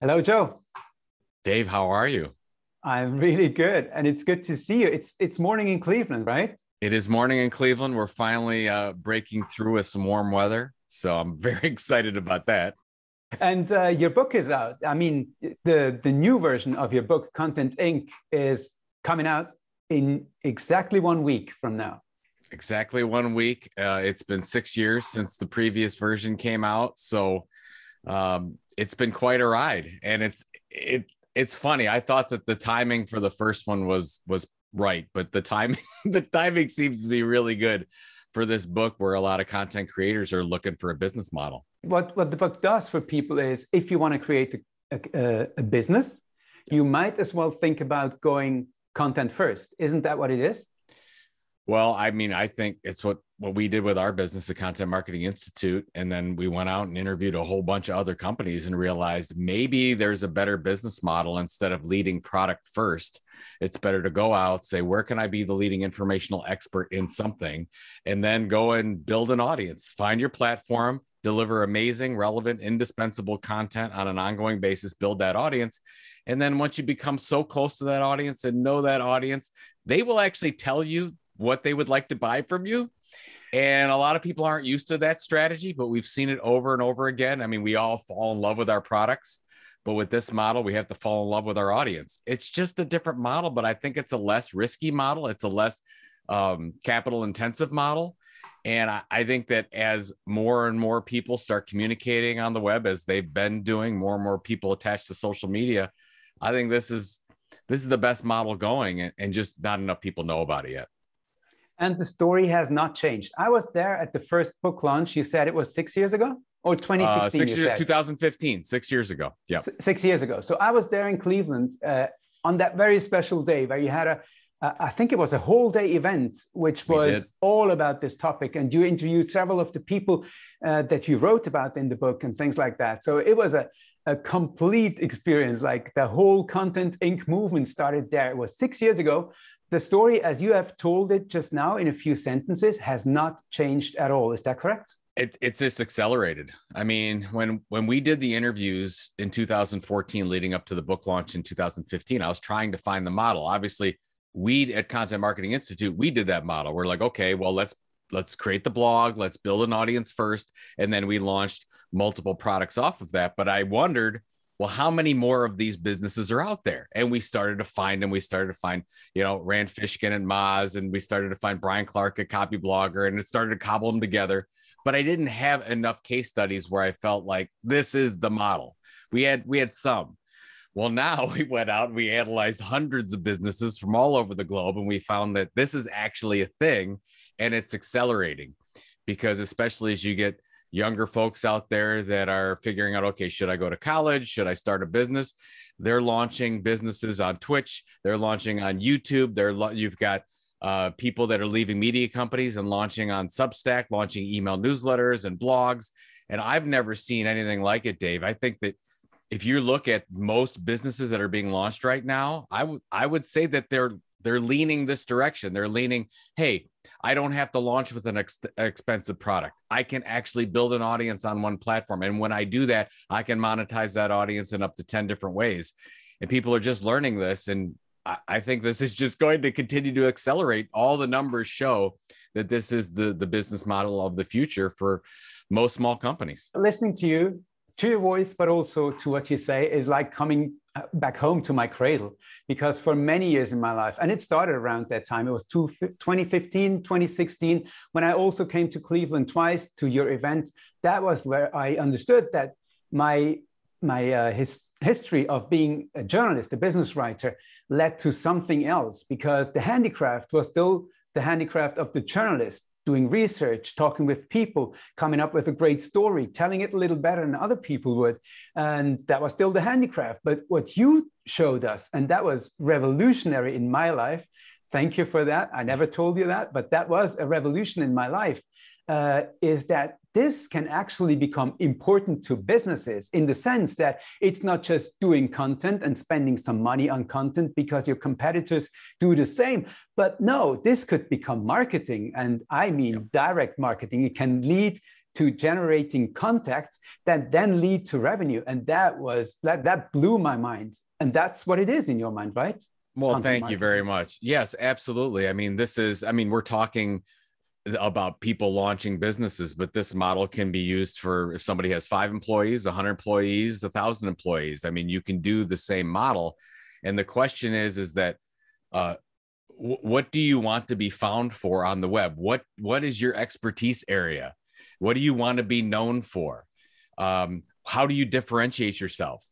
Hello, Joe. Dave, how are you? I'm really good, and it's good to see you. It's morning in Cleveland, right? It is morning in Cleveland. We're finally breaking through with some warm weather. So I'm very excited about that. And your book is out. I mean, the new version of your book, Content Inc., is coming out in exactly 1 week from now. Exactly 1 week. It's been 6 years since the previous version came out. So it's been quite a ride. And it's funny. I thought that the timing for the first one was right, but the timing the timing seems to be really good for this book where a lot of content creators are looking for a business model. What the book does for people is if you want to create a business, you might as well think about going content first. Isn't that what it is? Well, I mean, I think it's what we did with our business, the Content Marketing Institute. And then we went out and interviewed a whole bunch of other companies and realized maybe there's a better business model. Instead of leading product first, it's better to go out, say, where can I be the leading informational expert in something? And then go and build an audience, find your platform, deliver amazing, relevant, indispensable content on an ongoing basis, build that audience. And then once you become so close to that audience and know that audience, they will actually tell you what they would like to buy from you. And a lot of people aren't used to that strategy, but we've seen it over and over again. I mean, we all fall in love with our products, but with this model, we have to fall in love with our audience. It's just a different model, but I think it's a less risky model. It's a less capital intensive model. And I think that as more and more people start communicating on the web, as they've been doing, more and more people attached to social media, I think this is the best model going, and just not enough people know about it yet. And the story has not changed. I was there at the first book launch. You said it was 6 years ago or 2016? 6 years, 2015, 6 years ago. Yeah. 6 years ago. So I was there in Cleveland on that very special day where you had I think it was a whole day event, which was all about this topic. And you interviewed several of the people that you wrote about in the book and things like that. So it was a complete experience. Like the whole Content Inc. movement started there. It was 6 years ago. The story, as you have told it just now in a few sentences, has not changed at all. Is that correct? It's just accelerated. I mean, when we did the interviews in 2014, leading up to the book launch in 2015, I was trying to find the model. Obviously, we at Content Marketing Institute, we did that model. We're like, okay, well, let's create the blog, let's build an audience first, and then we launched multiple products off of that. But I wondered, well, how many more of these businesses are out there? And we started to find them. We started to find, Rand Fishkin and Moz, and we started to find Brian Clark at Copy Blogger, and it started to cobble them together. But I didn't have enough case studies where I felt like this is the model. We had some. Well, now we went out and we analyzed hundreds of businesses from all over the globe, and we found that this is actually a thing, and it's accelerating, because especially as you get younger folks out there that are figuring out, okay, should I go to college? Should I start a business? They're launching businesses on Twitch. They're launching on YouTube. You've got people that are leaving media companies and launching on Substack, launching email newsletters and blogs. And I've never seen anything like it, Dave. I think that if you look at most businesses that are being launched right now, I would say that they're leaning this direction. They're leaning, hey, I don't have to launch with an expensive product. I can actually build an audience on one platform. And when I do that, I can monetize that audience in up to 10 different ways. And people are just learning this. And I think this is just going to continue to accelerate. All the numbers show that this is the business model of the future for most small companies. Listening to you, to your voice, but also to what you say, is like coming back home to my cradle, because for many years in my life, and it started around that time, it was 2015, 2016, when I also came to Cleveland twice to your event. That was where I understood that my history of being a journalist, a business writer, led to something else, because the handicraft was still the handicraft of the journalist, doing research, talking with people, coming up with a great story, telling it a little better than other people would. And that was still the handicraft. But what you showed us, and that was revolutionary in my life, thank you for that. I never told you that, but that was a revolution in my life, is that this can actually become important to businesses, in the sense that it's not just doing content and spending some money on content because your competitors do the same. But no, this could become marketing. And I mean direct marketing. It can lead to generating contacts that then lead to revenue. And that blew my mind. And that's what it is in your mind, right? Well, Content thank marketing. you very much. Yes, absolutely. I mean, we're talking about people launching businesses, but this model can be used for if somebody has 5 employees, 100 employees, 1,000 employees. I mean, you can do the same model. And the question is that, what do you want to be found for on the web? What is your expertise area? What do you want to be known for? How do you differentiate yourself?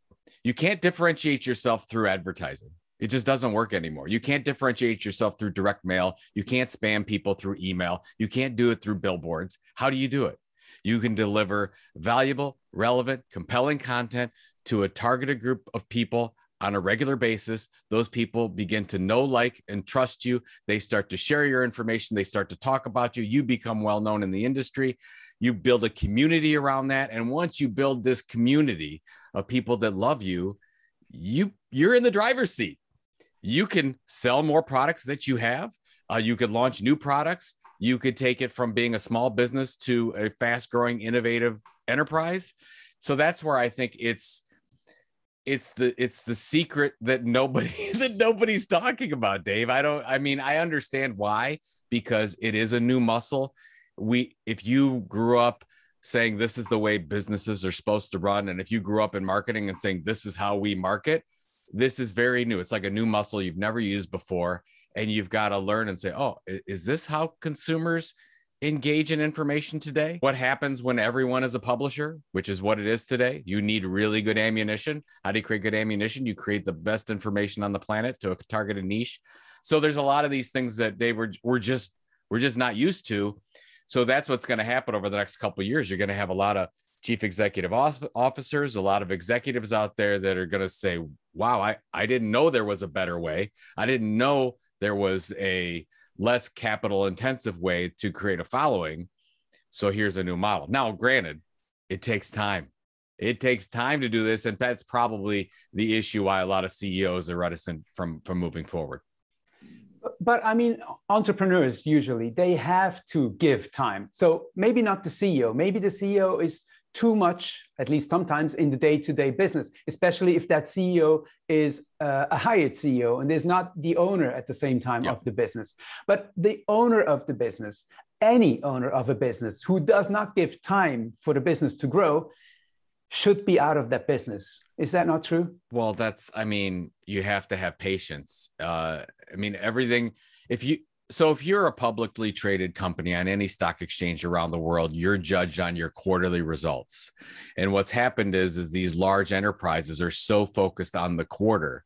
You can't differentiate yourself through advertising. It just doesn't work anymore. You can't differentiate yourself through direct mail. You can't spam people through email. You can't do it through billboards. How do you do it? You can deliver valuable, relevant, compelling content to a targeted group of people on a regular basis. Those people begin to know, like, and trust you. They start to share your information. They start to talk about you. You become well known in the industry. You build a community around that. And once you build this community of people that love you, you're in the driver's seat. You can sell more products that you have. You could launch new products. You could take it from being a small business to a fast growing, innovative enterprise. So that's where I think it's the secret that nobody's talking about, Dave. I understand why, because it is a new muscle. If you grew up saying this is the way businesses are supposed to run, and if you grew up in marketing and saying this is how we market, this is very new. It's like a new muscle you've never used before. And you've got to learn and say, oh, is this how consumers engage in information today? What happens when everyone is a publisher, which is what it is today? You need really good ammunition. How do you create good ammunition? You create the best information on the planet to a targeted niche. So there's a lot of these things that we're just not used to. So that's what's going to happen over the next couple of years. You're going to have a lot of chief executive officers, a lot of executives out there that are going to say, wow, I didn't know there was a better way. I didn't know there was a less capital intensive way to create a following. So here's a new model. Now, granted, it takes time. It takes time to do this. And that's probably the issue why a lot of CEOs are reticent from moving forward. But I mean, entrepreneurs usually, they have to give time. So maybe not the CEO. Maybe the CEO is too much, at least sometimes, in the day-to-day business, especially if that CEO is a hired CEO and is not the owner at the same time of the business. But the owner of the business, any owner of a business who does not give time for the business to grow, should be out of that business. Is that not true? Well, you have to have patience. If you're a publicly traded company on any stock exchange around the world, you're judged on your quarterly results. And what's happened is these large enterprises are so focused on the quarter.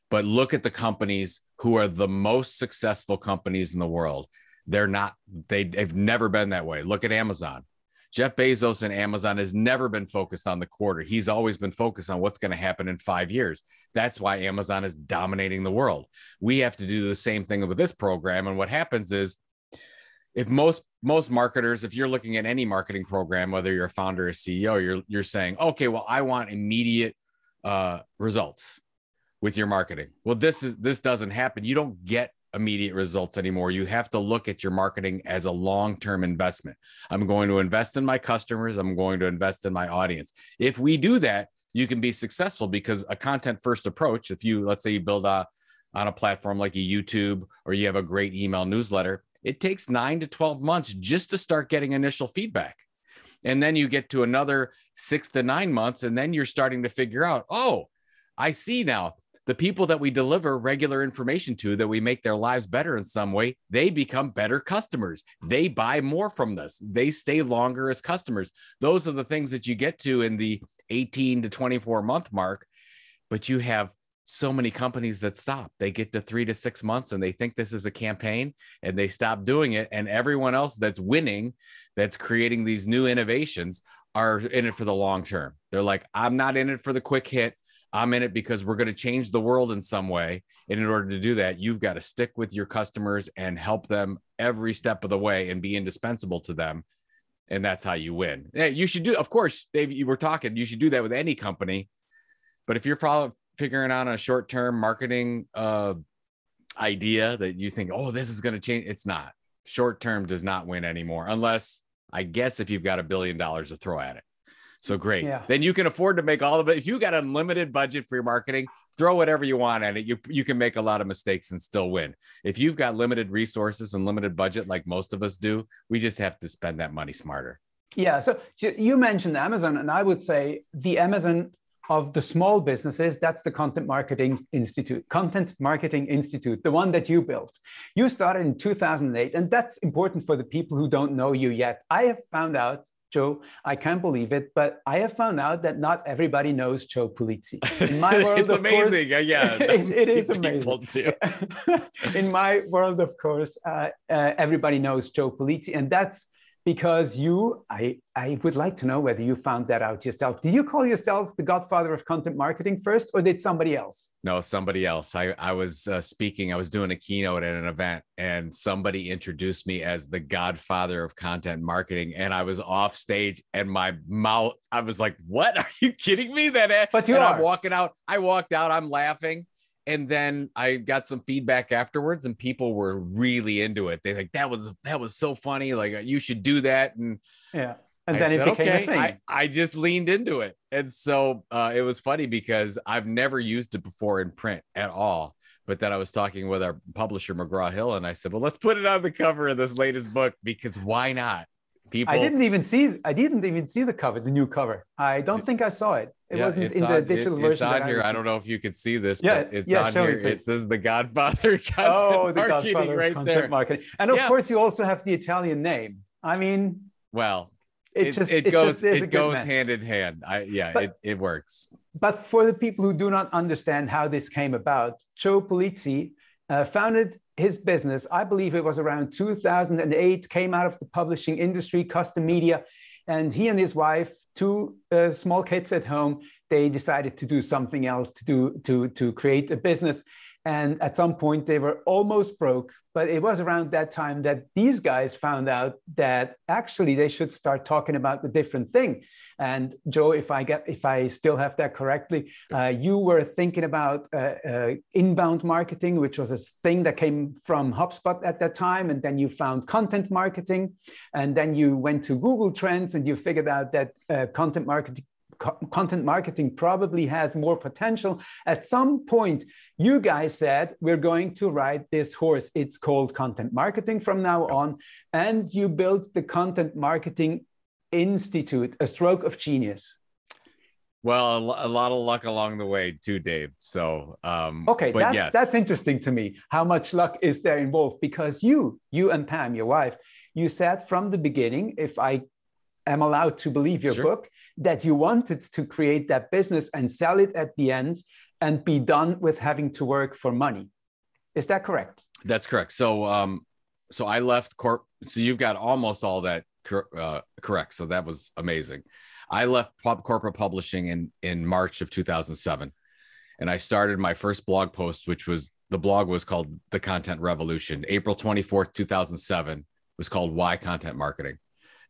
But look at the companies who are the most successful companies in the world. They've never been that way. Look at Amazon. Jeff Bezos and Amazon has never been focused on the quarter. He's always been focused on what's going to happen in 5 years. That's why Amazon is dominating the world. We have to do the same thing with this program. And what happens is, if most marketers, if you're looking at any marketing program, whether you're a founder or CEO, you're saying, okay, well, I want immediate results with your marketing. Well, this doesn't happen. You don't get immediate results anymore. You have to look at your marketing as a long-term investment. I'm going to invest in my customers. I'm going to invest in my audience. If we do that, you can be successful, because a content first approach, let's say you build on a platform like a YouTube, or you have a great email newsletter, it takes 9 to 12 months just to start getting initial feedback. And then you get to another 6 to 9 months, and then you're starting to figure out, oh, I see now. The people that we deliver regular information to, that we make their lives better in some way, they become better customers. They buy more from us. They stay longer as customers. Those are the things that you get to in the 18 to 24 month mark. But you have so many companies that stop. They get to 3 to 6 months and they think this is a campaign, and they stop doing it. And everyone else that's winning, that's creating these new innovations, are in it for the long term. They're like, I'm not in it for the quick hit. I'm in it because we're going to change the world in some way. And in order to do that, you've got to stick with your customers and help them every step of the way and be indispensable to them. And that's how you win. Yeah, you should do, of course, Dave, you should do that with any company. But if you're figuring out a short-term marketing idea that you think, oh, this is going to change, it's not. Short-term does not win anymore, unless I guess if you've got $1 billion to throw at it. So great. Yeah. Then you can afford to make all of it. If you got an unlimited budget for your marketing, throw whatever you want at it. You can make a lot of mistakes and still win. If you've got limited resources and limited budget, like most of us do, we just have to spend that money smarter. Yeah. So you mentioned Amazon, and I would say the Amazon of the small businesses, that's the Content Marketing Institute, the one that you built. You started in 2008, and that's important for the people who don't know you yet. I have found out, Joe, I can't believe it, but I have found out that not everybody knows Joe Pulizzi. In my world, it's amazing. Course, yeah, it is amazing. Too. In my world, of course, everybody knows Joe Pulizzi, and that's because I would like to know whether you found that out yourself. Did you call yourself the Godfather of content marketing first, or did somebody else? No, somebody else. I was speaking, I was doing a keynote at an event, and somebody introduced me as the Godfather of content marketing. And I was off stage, and my mouth, I was like, what? Are you kidding me? But you are. I'm walking out. I walked out, I'm laughing. And then I got some feedback afterwards, and people were really into it. They like, that was so funny. Like, you should do that. And yeah. And then it became a thing. I just leaned into it. And so it was funny because I've never used it before in print at all. But then I was talking with our publisher, McGraw-Hill, and I said, well, let's put it on the cover of this latest book, because why not? People. I didn't even see the cover, the new cover. I don't think I saw it. It wasn't in the digital version. It's on here. I don't know if you could see this, but it's on here. It says the Godfather content marketing right there. Marketing. And of course, you also have the Italian name. I mean, well, it goes hand in hand. It works. But for the people who do not understand how this came about, Joe Pulizzi founded his business, I believe it was around 2008, came out of the publishing industry, custom media, and he and his wife, two small kids at home, they decided to do something else, to create a business. And at some point they were almost broke, but it was around that time that these guys found out that actually they should start talking about the different thing. And Joe, if I still have that correctly, you were thinking about inbound marketing, which was a thing that came from HubSpot at that time. And then you found content marketing, and then you went to Google Trends and you figured out that content marketing probably has more potential. At some point, you guys said, we're going to ride this horse. It's called content marketing from now on. And you built the Content Marketing Institute, a stroke of genius. Well, a lot of luck along the way too, Dave. So, okay, that's interesting to me. How much luck is there involved? Because you and Pam, your wife, you said from the beginning, if I am allowed to believe your book, that you wanted to create that business and sell it at the end and be done with having to work for money. Is that correct? That's correct. So, so I left So you've got almost all that correct. So that was amazing. I left corporate publishing in March of 2007. And I started my first blog post, the blog was called The Content Revolution. April 24th, 2007 was called Why Content Marketing.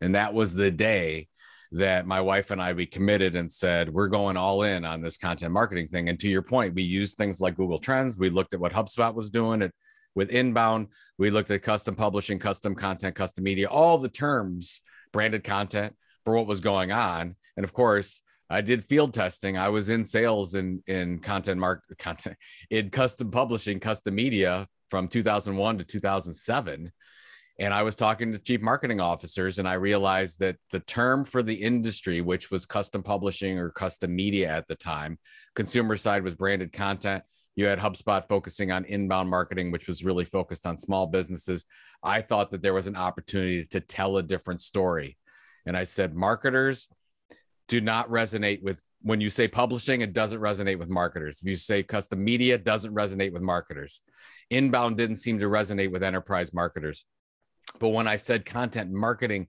And that was the day that my wife and we committed and said, we're going all in on this content marketing thing. And to your point, we used things like Google Trends. We looked at what HubSpot was doing with inbound. We looked at custom publishing, custom content, custom media, all the terms, branded content for what was going on. And of course, I did field testing. I was in sales in custom publishing, custom media from 2001 to 2007. And I was talking to chief marketing officers, and I realized that the term for the industry, which was custom publishing or custom media at the time, consumer side was branded content. You had HubSpot focusing on inbound marketing, which was really focused on small businesses. I thought that there was an opportunity to tell a different story. And I said, marketers do not resonate with, when you say publishing, it doesn't resonate with marketers. If you say custom media, it doesn't resonate with marketers. Inbound didn't seem to resonate with enterprise marketers. But when I said content marketing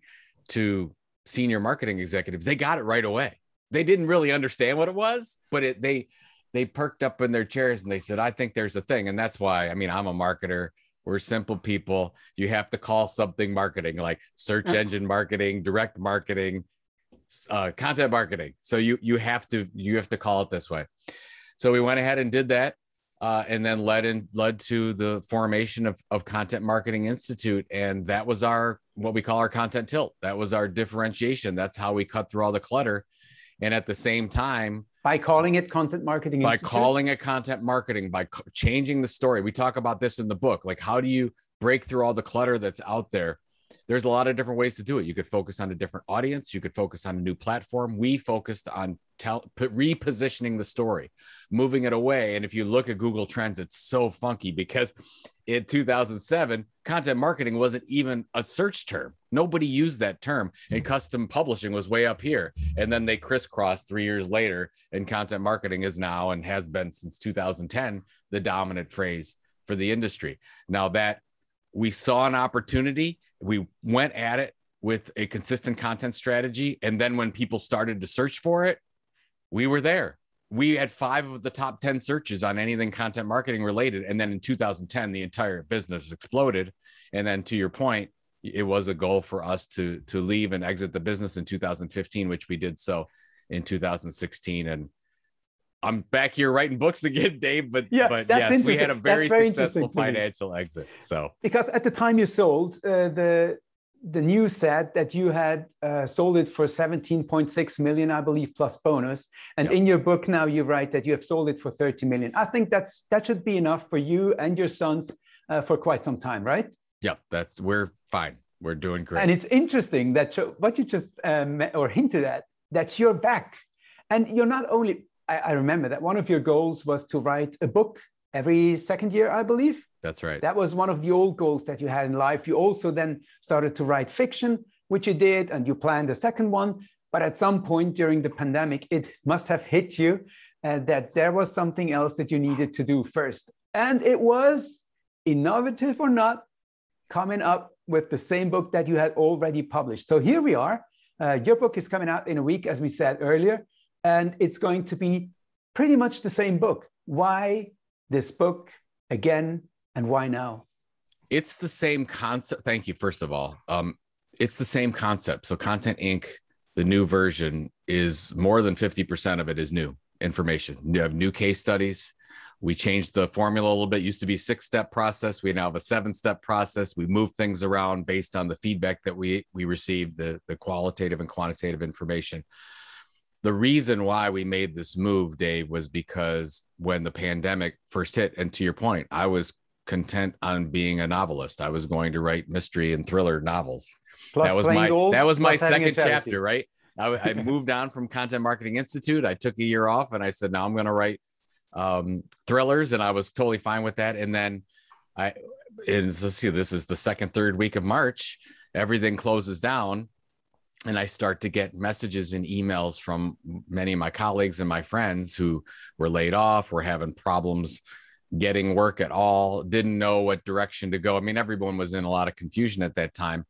to senior marketing executives, they got it right away. They didn't really understand what it was, but they perked up in their chairs and they said, I think there's a thing. And that's why, I mean, I'm a marketer. We're simple people. You have to call something marketing, like search engine marketing, direct marketing, content marketing. So you have to call it this way. So we went ahead and did that. and then led to the formation of Content Marketing Institute. And that was what we call our content tilt. That was our differentiation. That's how we cut through all the clutter. And at the same time, by calling it Content Marketing Institute? By calling it content marketing, by changing the story. We talk about this in the book. Like, how do you break through all the clutter that's out there? There's a lot of different ways to do it. You could focus on a different audience. You could focus on a new platform. We focused on repositioning the story, moving it away. And if you look at Google Trends, it's so funky because in 2007, content marketing wasn't even a search term. Nobody used that term, and custom publishing was way up here. And then they crisscrossed 3 years later, and content marketing is now, and has been since 2010, the dominant phrase for the industry. Now that we saw an opportunity, we went at it with a consistent content strategy. And then when people started to search for it, we were there. We had 5 of the top 10 searches on anything content marketing related. And then in 2010, the entire business exploded. And then to your point, it was a goal for us to leave and exit the business in 2015, which we did so in 2016. And I'm back here writing books again, Dave, but yes, we had a very successful financial exit. So, because at the time you sold, the news said that you had sold it for 17.6 million, I believe, plus bonus. And in your book now, you write that you have sold it for 30 million. I think that should be enough for you and your sons for quite some time, right? Yep, we're fine. We're doing great. And it's interesting that what you just or hinted at, that you're back, and you're not only. I remember that one of your goals was to write a book every second year, I believe. That's right. That was one of the old goals that you had in life. You also then started to write fiction, which you did, and you planned a second one. But at some point during the pandemic, it must have hit you that there was something else that you needed to do first. And it was, innovative or not, coming up with the same book that you had already published. So here we are. Your book is coming out in a week, as we said earlier. And it's going to be pretty much the same book. Why this book again, and why now? It's the same concept. Thank you, first of all. It's the same concept. So Content Inc., the new version, is more than 50% of it is new information. You have new case studies. We changed the formula a little bit. It used to be a 6-step process. We now have a 7-step process. We move things around based on the feedback that we received, the qualitative and quantitative information. The reason why we made this move, Dave, was because when the pandemic first hit, and to your point, I was content on being a novelist. I was going to write mystery and thriller novels. That was my second chapter, right? I moved on from Content Marketing Institute. I took a year off and I said, now I'm going to write thrillers. And I was totally fine with that. And then let's see, this is the third week of March. Everything closes down. And I start to get messages and emails from many of my colleagues and my friends who were laid off, were having problems getting work at all, didn't know what direction to go. I mean, everyone was in a lot of confusion at that time,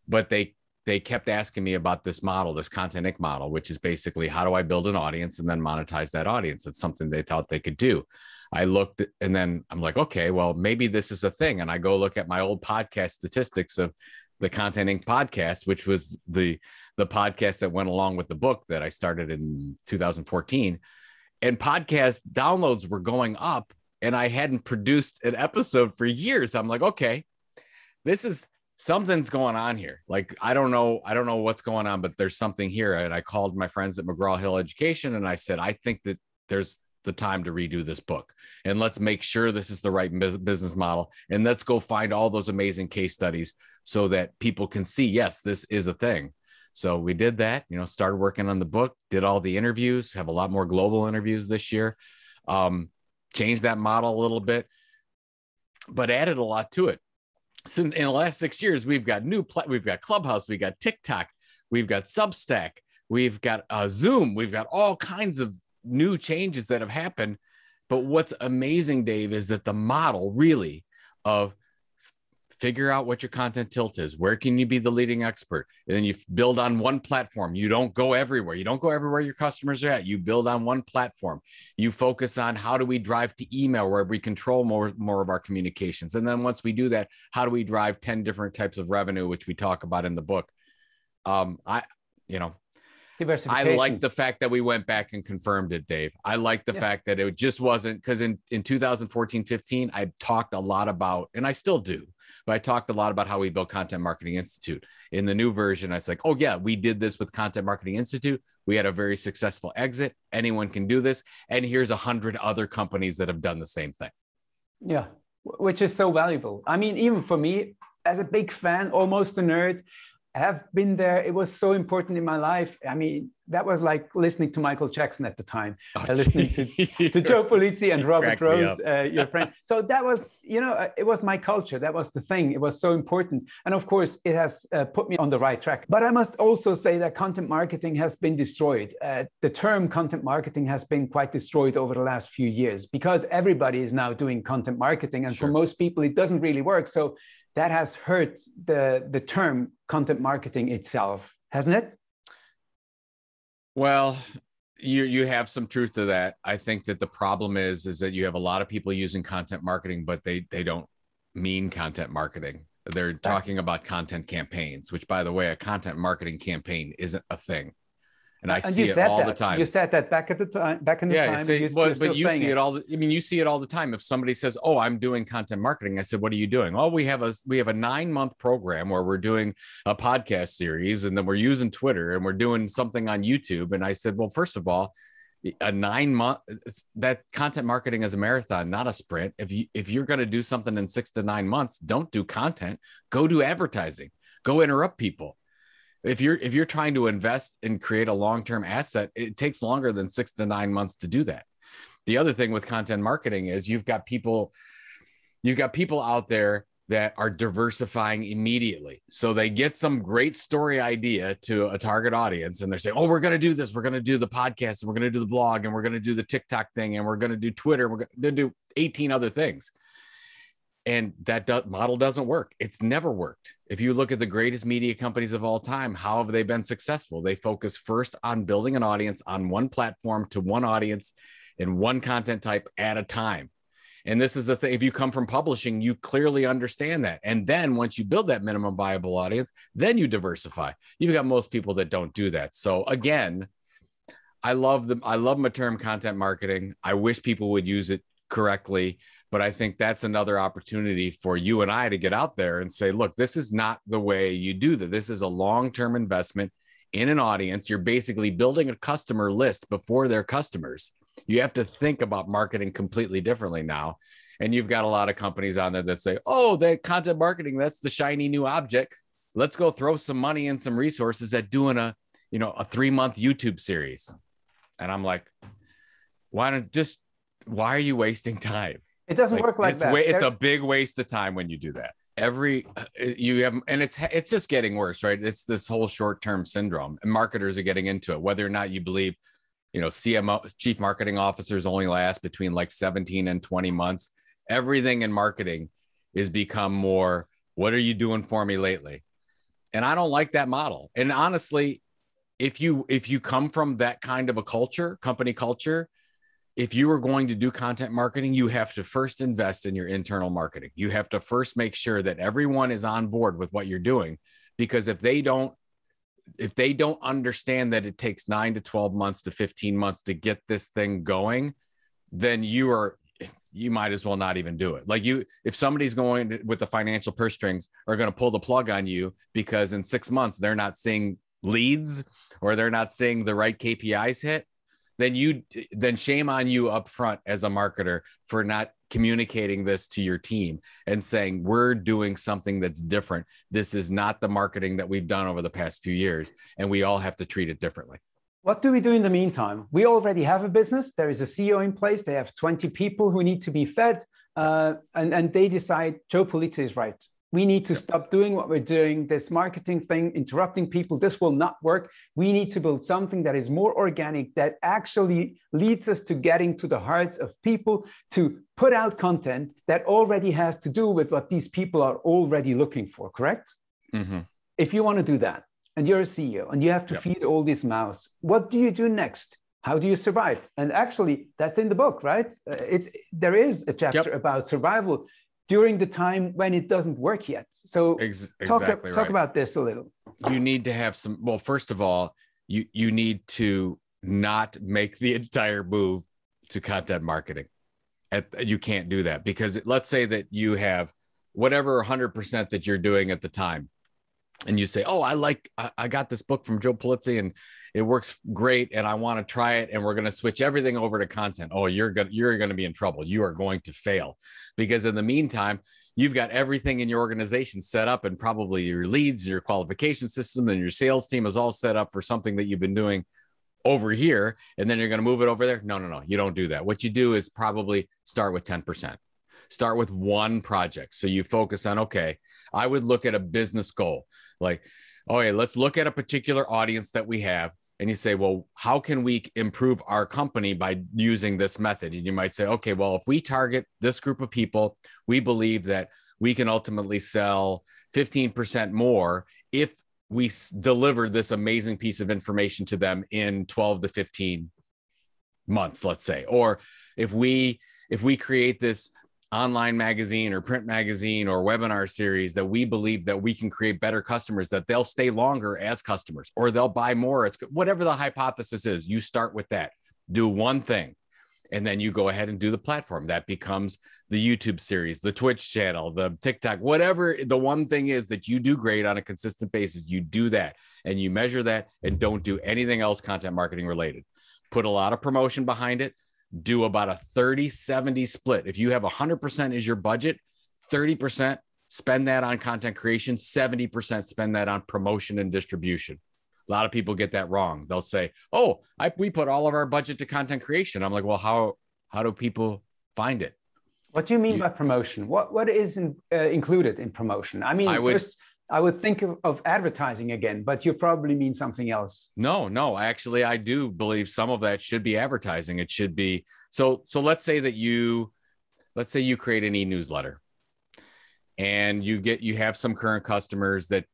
but they kept asking me about this model, this Content Inc. model, which is basically, how do I build an audience and then monetize that audience? It's something they thought they could do. I looked and then I'm like, okay, well, maybe this is a thing. And I go look at my old podcast statistics of the Content Inc. podcast, which was the podcast that went along with the book that I started in 2014. And podcast downloads were going up, and I hadn't produced an episode for years. I'm like, okay, something's going on here. Like, I don't know what's going on, but there's something here. And I called my friends at McGraw-Hill Education and I said, I think that there's the time to redo this book, and let's make sure this is the right business model. And let's go find all those amazing case studies so that people can see, yes, this is a thing. So we did that, started working on the book, did all the interviews, have a lot more global interviews this year, changed that model a little bit, but added a lot to it. Since in the last 6 years, we've got we've got Clubhouse, we've got TikTok, we've got Substack, we've got Zoom, we've got all kinds of new changes that have happened. But what's amazing, Dave, is that the model really of figure out what your content tilt is. Where can you be the leading expert? And then you build on one platform. You don't go everywhere. You don't go everywhere your customers are at. You build on one platform. You focus on how do we drive to email, where we control more of our communications. And then once we do that, how do we drive 10 different types of revenue, which we talk about in the book? I like the fact that we went back and confirmed it, Dave. I like the fact that it just wasn't, because in 2014, 15, I talked a lot about, and I still do, but I talked a lot about how we built Content Marketing Institute. In the new version, I was like, oh yeah, we did this with Content Marketing Institute. We had a very successful exit. Anyone can do this. And here's 100 other companies that have done the same thing. Yeah, which is so valuable. I mean, even for me, as a big fan, almost a nerd, I have been there. It was so important in my life. I mean, that was like listening to Michael Jackson at the time, listening to Joe Pulizzi and Robert Rose, your friend. So that was, you know, it was my culture. That was the thing. It was so important. And of course, it has put me on the right track. But I must also say that content marketing has been destroyed. The term content marketing has been quite destroyed over the last few years because everybody is now doing content marketing. And for most people, it doesn't really work. So that has hurt the term content marketing itself, hasn't it? Well, you have some truth to that. I think that the problem is that you have a lot of people using content marketing, but they don't mean content marketing. They're talking about content campaigns, which, by the way, a content marketing campaign isn't a thing. And I see it all the time. You said that back in the time. But you see it all. I mean, you see it all the time. If somebody says, "Oh, I'm doing content marketing," I said, "What are you doing?" "Oh, we have a 9-month program where we're doing a podcast series, and then we're using Twitter, and we're doing something on YouTube." And I said, "Well, first of all, a 9-month that content marketing is a marathon, not a sprint. If you're going to do something in 6 to 9 months, don't do content. Go do advertising. Go interrupt people." If you're trying to invest and create a long-term asset, it takes longer than 6 to 9 months to do that. The other thing with content marketing is you've got people out there that are diversifying immediately. So they get some great story idea to a target audience and they're saying, "Oh, we're going to do this. We're going to do the podcast, and we're going to do the blog, and we're going to do the TikTok thing, and we're going to do Twitter. We're going to do 18 other things." And that model doesn't work. It's never worked. If you look at the greatest media companies of all time, how have they been successful? They focus first on building an audience on one platform to one audience in one content type at a time. And this is the thing. If you come from publishing, you clearly understand that. And then once you build that minimum viable audience, then you diversify. You've got most people that don't do that. So again, I love the term content marketing. I wish people would use it correctly. But I think that's another opportunity for you and I to get out there and say, look, this is not the way you do that. This is a long-term investment in an audience. You're basically building a customer list before they're customers. You have to think about marketing completely differently now. And you've got a lot of companies on there that say, "Oh, that content marketing, that's the shiny new object. Let's go throw some money and some resources at doing a 3-month YouTube series." And I'm like, why are you wasting time? It doesn't work like that. It's a big waste of time when you do that. It's just getting worse, right? It's this whole short-term syndrome, and marketers are getting into it. Whether or not you believe, CMO, chief marketing officers, only last between like 17 and 20 months. Everything in marketing is become more, "What are you doing for me lately?" And I don't like that model. And honestly, if you come from that kind of a culture, company culture, if you are going to do content marketing, you have to first invest in your internal marketing. You have to first make sure that everyone is on board with what you're doing, because if they don't understand that it takes 9 to 12 months to 15 months to get this thing going, then you might as well not even do it. Like if somebody's going with the financial purse strings are going to pull the plug on you because in 6 months they're not seeing leads or they're not seeing the right KPIs hit, then shame on you up front as a marketer for not communicating this to your team and saying, "We're doing something that's different. This is not the marketing that we've done over the past few years, and we all have to treat it differently." What do we do in the meantime? We already have a business. There is a CEO in place. They have 20 people who need to be fed, and they decide, Joe Pulizzi is right. We need to stop doing what we're doing, this marketing thing, interrupting people. This will not work. We need to build something that is more organic, that actually leads us to getting to the hearts of people, to put out content that already has to do with what these people are already looking for, correct? Mm-hmm. If you want to do that, and you're a CEO, and you have to feed all these mouths, what do you do next? How do you survive? And actually, that's in the book, right? There is a chapter about survival during the time when it doesn't work yet. So talk about this a little. You need to have some, well, first of all, you need to not make the entire move to content marketing. You can't do that, because let's say that you have whatever 100% that you're doing at the time, and you say, oh, I got this book from Joe Pulizzi and it works great, and I want to try it, and we're going to switch everything over to content. Oh, you're going to be in trouble. You are going to fail, because in the meantime, you've got everything in your organization set up, and probably your leads, your qualification system, and your sales team is all set up for something that you've been doing over here, and then you're going to move it over there. No, you don't do that. What you do is probably start with 10%. Start with one project. So you focus on, okay, I would look at a business goal. Like, okay, let's look at a particular audience that we have. And you say, well, how can we improve our company by using this method? And you might say, okay, well, if we target this group of people, we believe that we can ultimately sell 15% more if we deliver this amazing piece of information to them in 12 to 15 months, let's say. Or if we create this online magazine or print magazine or webinar series that we believe that we can create better customers, that they'll stay longer as customers, or they'll buy more. It's whatever the hypothesis is, you start with that, do one thing, and then you go ahead and do the platform. That becomes the YouTube series, the Twitch channel, the TikTok, whatever the one thing is that you do great on a consistent basis. You do that and you measure that, and don't do anything else content marketing related. Put a lot of promotion behind it. Do about a 30-70 split. If you have 100% is your budget, 30% spend that on content creation, 70% spend that on promotion and distribution. A lot of people get that wrong. They'll say, oh, we put all of our budget to content creation. I'm like, well, how do people find it? What do you mean by promotion? What is included in promotion? I mean, first, I would think of advertising again, but you probably mean something else. No, actually, I do believe some of that should be advertising. It should be. So let's say you create an e-newsletter, and you have some current customers that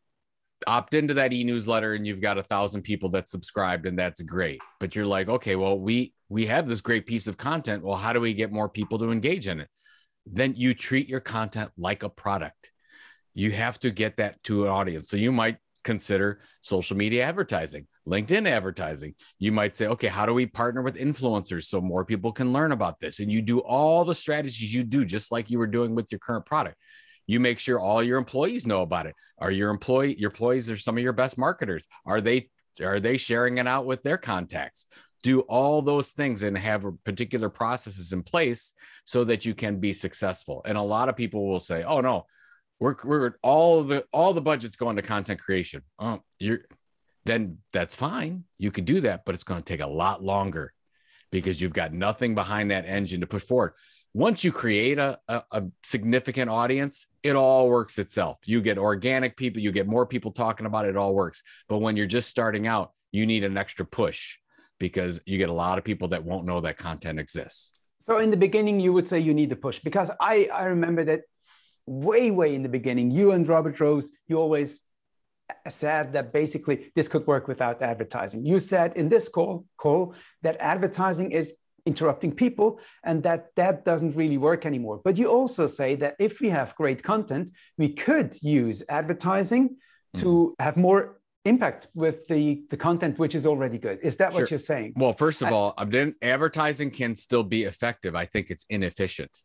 opt into that e-newsletter, and you've got 1,000 people that subscribed, and that's great. But you're like, okay, well, we have this great piece of content. Well, how do we get more people to engage in it? Then you treat your content like a product. You have to get that to an audience. So you might consider social media advertising, LinkedIn advertising. You might say, okay, how do we partner with influencers so more people can learn about this? And you do all the strategies you do, just like you were doing with your current product. You make sure all your employees know about it. Are your employees are some of your best marketers? Are they sharing it out with their contacts? Do all those things and have particular processes in place so that you can be successful. And a lot of people will say, oh no, we're all the budget's going to content creation. Oh, then that's fine. You can do that, but it's going to take a lot longer because you've got nothing behind that engine to put forward. Once you create a significant audience, it all works itself. You get organic people, you get more people talking about it, it all works. But when you're just starting out, you need an extra push because you get a lot of people that won't know that content exists. So in the beginning, you would say you need the push, because I remember that way in the beginning, you and Robert Rose, you always said that basically this could work without advertising. You said in this call that advertising is interrupting people and that doesn't really work anymore. But you also say that if we have great content, we could use advertising to have more impact with the content, which is already good. Is that what you're saying? Well, first of all, advertising can still be effective. I think it's inefficient.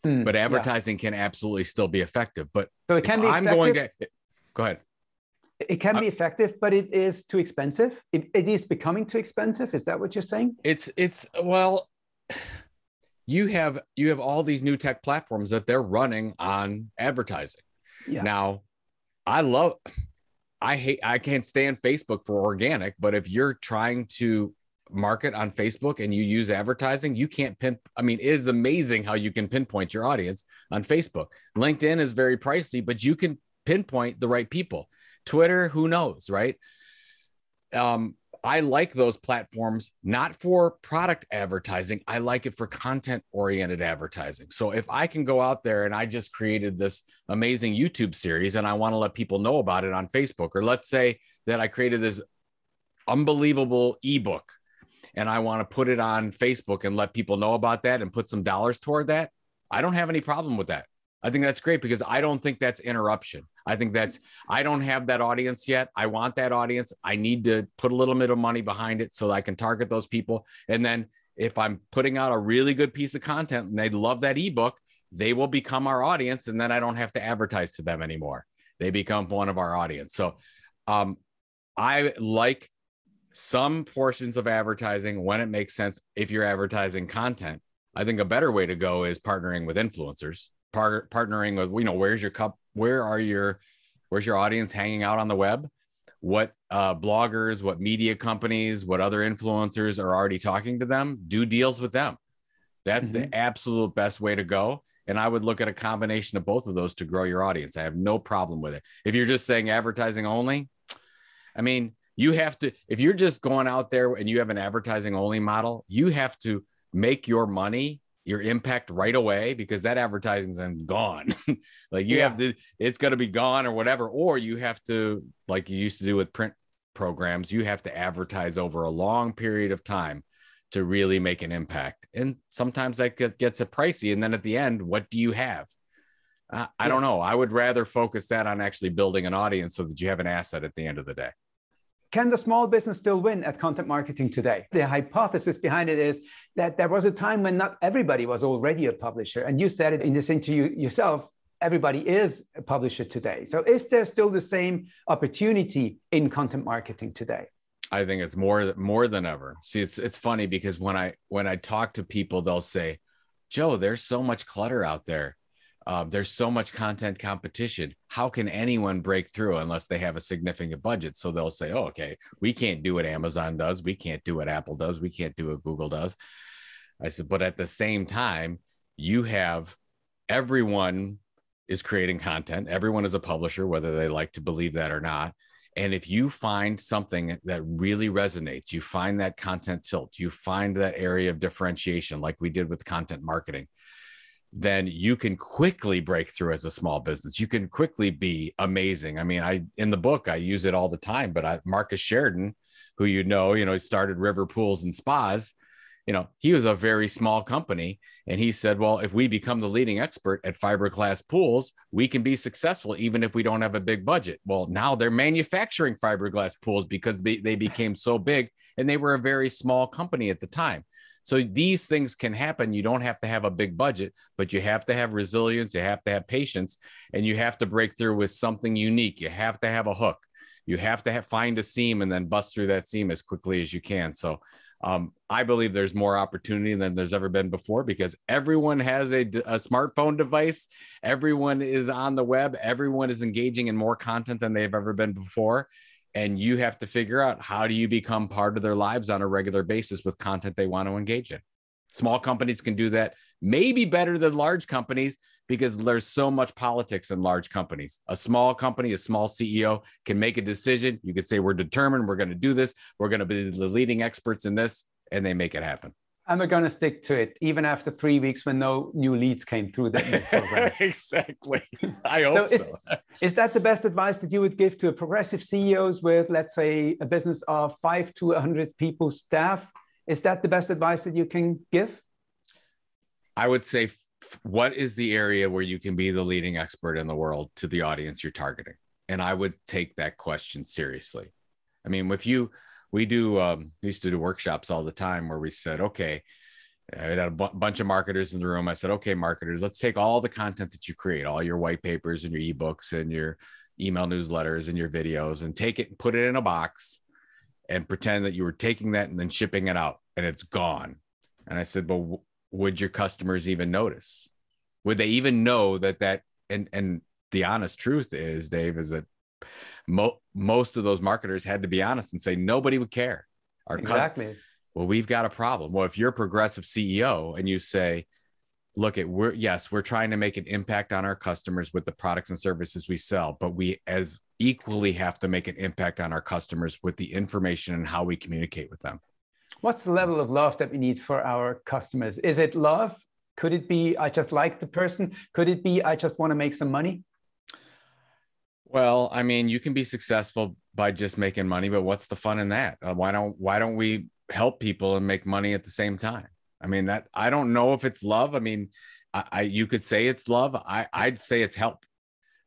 But advertising can absolutely still be effective. But so it can be effective. Go ahead. It can be effective, but it is too expensive. It is becoming too expensive. Is that what you're saying? Well, you have all these new tech platforms that they're running on advertising. Yeah. Now, I can't stand Facebook for organic, but if you're trying to market on Facebook and you use advertising, you can't it is amazing how you can pinpoint your audience on Facebook. LinkedIn is very pricey, but you can pinpoint the right people. Twitter, who knows, right? I like those platforms, not for product advertising. I like it for content-oriented advertising. So if I can go out there and I just created this amazing YouTube series and I want to let people know about it on Facebook, or let's say that I created this unbelievable ebook and I want to put it on Facebook and let people know about that and put some dollars toward that, I don't have any problem with that. I think that's great because I don't think that's interruption. I think I don't have that audience yet. I want that audience. I need to put a little bit of money behind it so that I can target those people. And then if I'm putting out a really good piece of content and they love that ebook, they will become our audience. And then I don't have to advertise to them anymore. They become one of our audience. So I like some portions of advertising when it makes sense. If you're advertising content, I think a better way to go is partnering with influencers, partnering with, where's your audience hanging out on the web? What bloggers, what media companies, what other influencers are already talking to them? Do deals with them. That's the absolute best way to go. And I would look at a combination of both of those to grow your audience. I have no problem with it. If you're just saying advertising only, I mean, you have to, if you're just going out there and you have an advertising only model, you have to make your money, your impact right away, because that advertising's then gone. Like you have to, it's going to be gone or whatever. Or you have to, like you used to do with print programs, you have to advertise over a long period of time to really make an impact. And sometimes that gets a pricey. And then at the end, what do you have? I don't know. I would rather focus that on actually building an audience so that you have an asset at the end of the day. Can the small business still win at content marketing today? The hypothesis behind it is that there was a time when not everybody was already a publisher. And you said it in this interview yourself, everybody is a publisher today. So is there still the same opportunity in content marketing today? I think it's more than ever. See, it's funny because when I talk to people, they'll say, Joe, there's so much clutter out there. There's so much content competition. How can anyone break through unless they have a significant budget? So they'll say, oh, okay, we can't do what Amazon does. We can't do what Apple does. We can't do what Google does. I said, but at the same time, you have everyone is creating content. Everyone is a publisher, whether they like to believe that or not. And if you find something that really resonates, you find that content tilt, you find that area of differentiation, like we did with content marketing, then you can quickly break through as a small business. You can quickly be amazing. I mean, in the book, I use it all the time, but Marcus Sheridan, who he started River Pools and Spas, he was a very small company. And he said, well, if we become the leading expert at fiberglass pools, we can be successful even if we don't have a big budget. Well, now they're manufacturing fiberglass pools because they became so big, and they were a very small company at the time. So these things can happen. You don't have to have a big budget, but you have to have resilience. You have to have patience, and you have to break through with something unique. You have to have a hook. You have to find a seam and then bust through that seam as quickly as you can. So I believe there's more opportunity than there's ever been before, because everyone has a smartphone device. Everyone is on the web. Everyone is engaging in more content than they've ever been before. And you have to figure out, how do you become part of their lives on a regular basis with content they want to engage in? Small companies can do that maybe better than large companies, because there's so much politics in large companies. A small company, a small CEO can make a decision. You could say, we're determined, we're going to do this, we're going to be the leading experts in this, and they make it happen. And we're going to stick to it, even after 3 weeks when no new leads came through that program. Exactly. I hope so. Is that the best advice that you would give to progressive CEOs with, let's say, a business of 5 to 100 people staff? Is that the best advice that you can give? I would say, what is the area where you can be the leading expert in the world to the audience you're targeting? And I would take that question seriously. I mean, we used to do workshops all the time where we said, okay, I had a bunch of marketers in the room. I said, okay, marketers, let's take all the content that you create, all your white papers and your ebooks and your email newsletters and your videos, and take it and put it in a box and pretend that you were taking that and then shipping it out, and it's gone. And I said, but would your customers even notice? Would they even know that and the honest truth is, Dave, is that most of those marketers had to be honest and say, nobody would care. Exactly. Well, we've got a problem. Well, if you're a progressive CEO and you say, look, we're trying to make an impact on our customers with the products and services we sell, but we as equally have to make an impact on our customers with the information and how we communicate with them. What's the level of love that we need for our customers? Is it love? Could it be, I just like the person? Could it be, I just want to make some money? Well, I mean, you can be successful by just making money, but what's the fun in that? Why don't we help people and make money at the same time? I mean, I don't know if it's love. I mean, you could say it's love. I'd say it's help.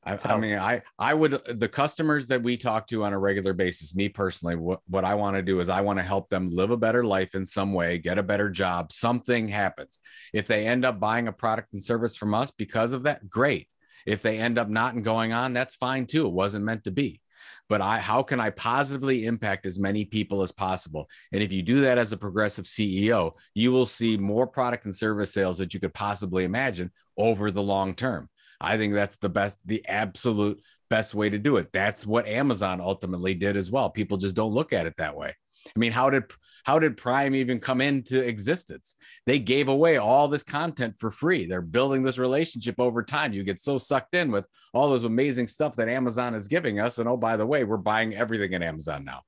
I mean, I would, the customers that we talk to on a regular basis, me personally, what I want to do is I want to help them live a better life in some way, get a better job, something happens. If they end up buying a product and service from us because of that, great. If they end up not and going on, that's fine too. It wasn't meant to be. But how can I positively impact as many people as possible? And if you do that as a progressive CEO, you will see more product and service sales that you could possibly imagine over the long term. I think that's the absolute best way to do it. That's what Amazon ultimately did as well. People just don't look at it that way. I mean, how did Prime even come into existence? They gave away all this content for free. They're building this relationship over time. You get so sucked in with all those amazing stuff that Amazon is giving us. And oh, by the way, we're buying everything in Amazon now.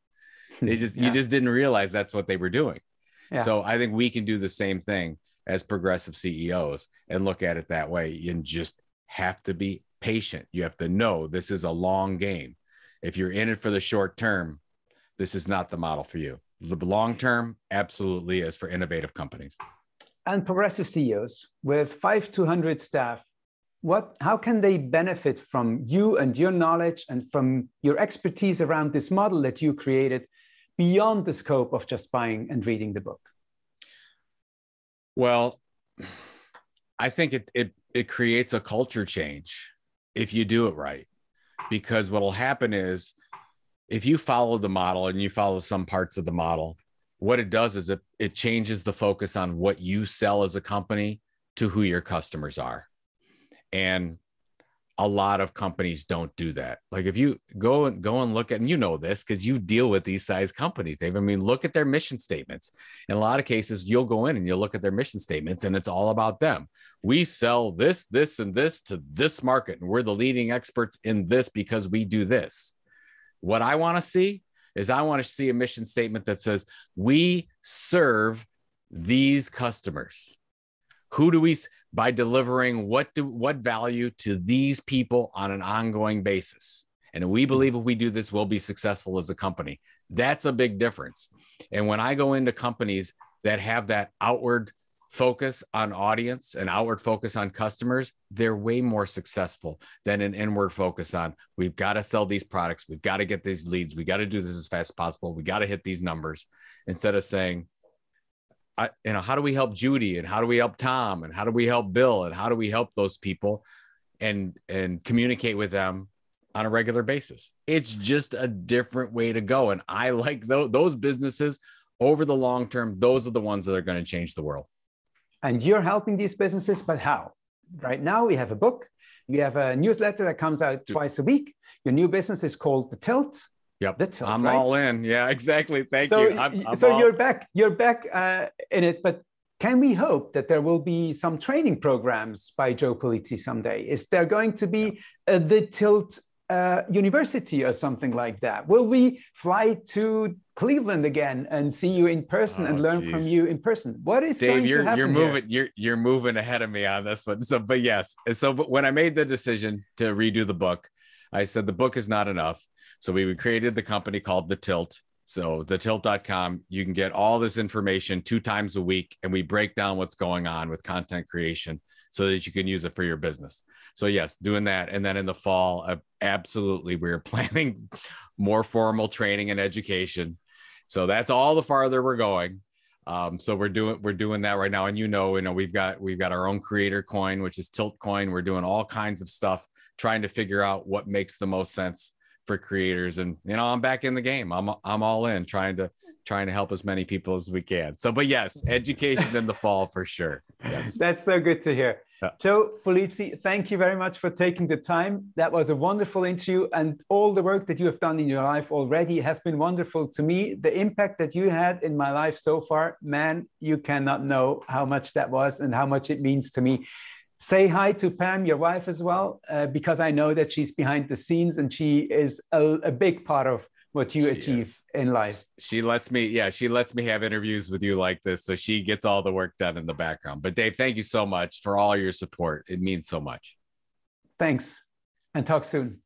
You just didn't realize that's what they were doing. Yeah. So I think we can do the same thing as progressive CEOs and look at it that way. You just have to be patient. You have to know this is a long game. If you're in it for the short term, this is not the model for you. The long term absolutely is for innovative companies. And progressive CEOs with 5 to 100 staff, how can they benefit from you and your knowledge and from your expertise around this model that you created beyond the scope of just buying and reading the book? Well, I think it creates a culture change if you do it right, because what will happen is if you follow the model and you follow some parts of the model, what it does is it changes the focus on what you sell as a company to who your customers are. And a lot of companies don't do that. Like if you go and look at, and you know this because you deal with these size companies, Dave. I mean, look at their mission statements. In a lot of cases, you'll go in and you'll look at their mission statements and it's all about them. We sell this, this, and this to this market. And we're the leading experts in this because we do this. What I want to see is I want to see a mission statement that says, we serve these customers. Who do we, by delivering what value to these people on an ongoing basis? And we believe if we do this, we'll be successful as a company. That's a big difference. And when I go into companies that have that outward focus on audience and outward focus on customers, they're way more successful than an inward focus on, we've got to sell these products. We've got to get these leads. We got to do this as fast as possible. We got to hit these numbers, instead of saying, how do we help Judy, and how do we help Tom, and how do we help Bill, and how do we help those people and communicate with them on a regular basis? It's just a different way to go. And I like those businesses over the long term. Those are the ones that are going to change the world. And you're helping these businesses, but how? Right now we have a book. You have a newsletter that comes out twice a week. Your new business is called The Tilt. Yep. The Tilt, I'm right? All in. Yeah, exactly. Thank you. You're back in it, but can we hope that there will be some training programs by Joe Pulizzi someday? Is there going to be the Tilt University or something like that? Will we fly to Cleveland again and see you in person and learn from you in person? What is Dave, going to happen you're moving ahead of me on this one. So, but yes. So when I made the decision to redo the book, I said the book is not enough. So we created the company called The Tilt. So thetilt.com, you can get all this information 2 times a week, and we break down what's going on with content creation so that you can use it for your business. So yes, doing that. And then in the fall, absolutely, we're planning more formal training and education. So that's all the farther we're going. So we're doing that right now. And we've got our own creator coin, which is Tilt Coin. We're doing all kinds of stuff, trying to figure out what makes the most sense for creators. And I'm back in the game. I'm all in, trying to help as many people as we can. So, but yes, education in the fall for sure. Yes. That's so good to hear. Joe Pulizzi, thank you very much for taking the time. That was a wonderful interview, and all the work that you have done in your life already has been wonderful to me. The impact that you had in my life so far, man, you cannot know how much that was and how much it means to me. Say hi to Pam, your wife, as well, because I know that she's behind the scenes and she is a big part of what you achieve in life. She lets me have interviews with you like this, so she gets all the work done in the background. But Dave, thank you so much for all your support. It means so much. Thanks, and talk soon.